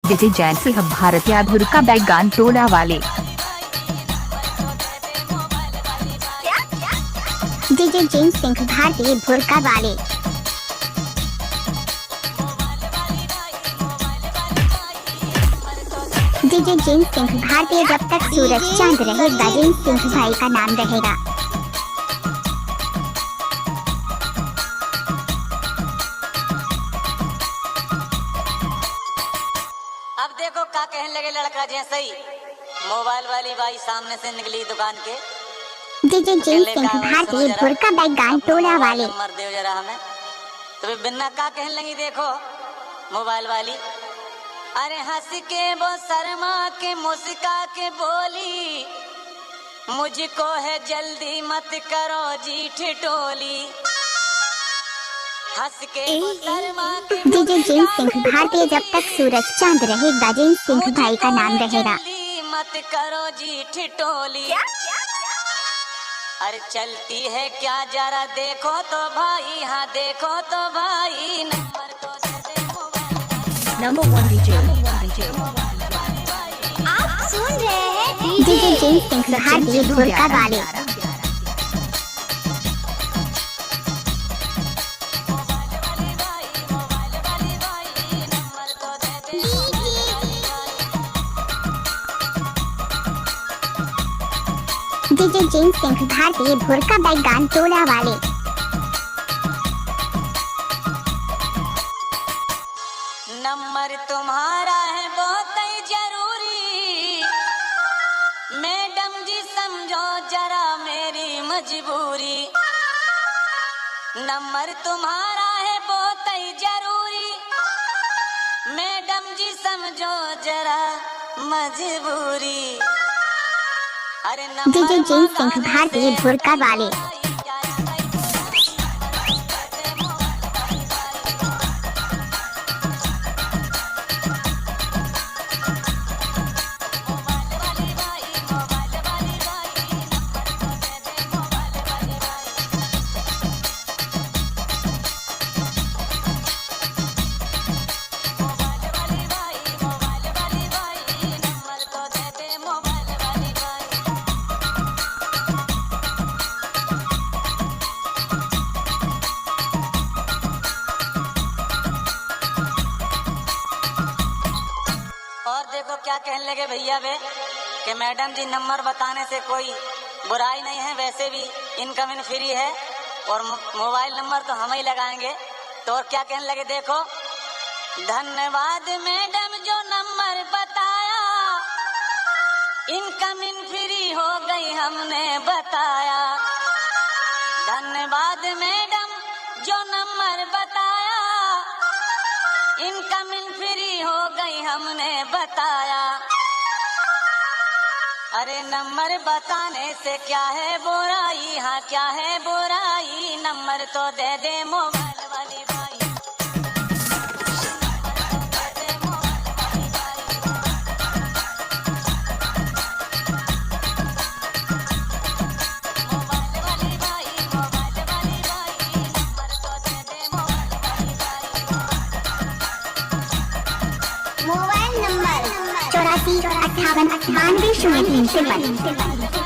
DJ Jain Singh भारतीय धुर का बैगान टोला वाले। डीजे जैन सिंह भारतीय धुर का वाले। डीजे जैन सिंह भारतीय, जब तक सूरज चांद रहेगा जैन सिंह भाई का नाम रहेगा। अब देखो क्या कहने लगे लड़का जैसे ही मोबाइल वाली बाई सामने से निकली दुकान के। डीजे जैन सिंह भारतीय धुर का बैगान टोला वाले। नंबर दो जरा हमें। तो बिन्ना क्या कहने लगी देखो मोबाइल वाली। अरे हंस के वो शर्मा के मुस्का के बोली, मुझको है जल्दी मत करो जी ठिठोली। हंस के वो शर्मा के डीजे जैन सिंह भारतीय, जब तक सूरज चांद रहेगा जैन सिंह भाई का नाम रहेगा। मत करो जी ठिठोली। अरे चलती है क्या जरा देखो तो भाई, हाँ देखो तो भाई। नंबर तो नंबर 1 डीजे। आप सुन रहे हैं डीजे जैन सिंह भारतीय धुर का वाले। डीजे जैन सिंह भारतीय धुर का बैगान टोला वाले। नंबर तुम्हारा है बहुत ही जरूरी, मैडम जी समझो जरा मेरी मजबूरी। नंबर तुम्हारा है बहुत ही जरूरी, मैडम जी समझो जरा मजबूरी। अरे डीजे जैन सिंह भारतीय धुर का वाले। और देखो क्या कहने लगे भैया वे कि मैडम जी नंबर बताने से कोई बुराई नहीं है, वैसे भी इनकमिंग फ्री है और मोबाइल नंबर तो हम ही लगाएंगे। तो और क्या कहने लगे देखो। धन्यवाद मैडम जो नंबर बताया, इनकमिंग फ्री हो गई हमने बताया। धन्यवाद मैडम जो नंबर बताया, इनकमिंग फ्री हो गई हमने बताया। अरे नंबर बताने से क्या है बुराई, हाँ क्या है बुराई। नंबर तो दे दे मोबाइल वाली बाई। Mobile number 84 58 92 03 53।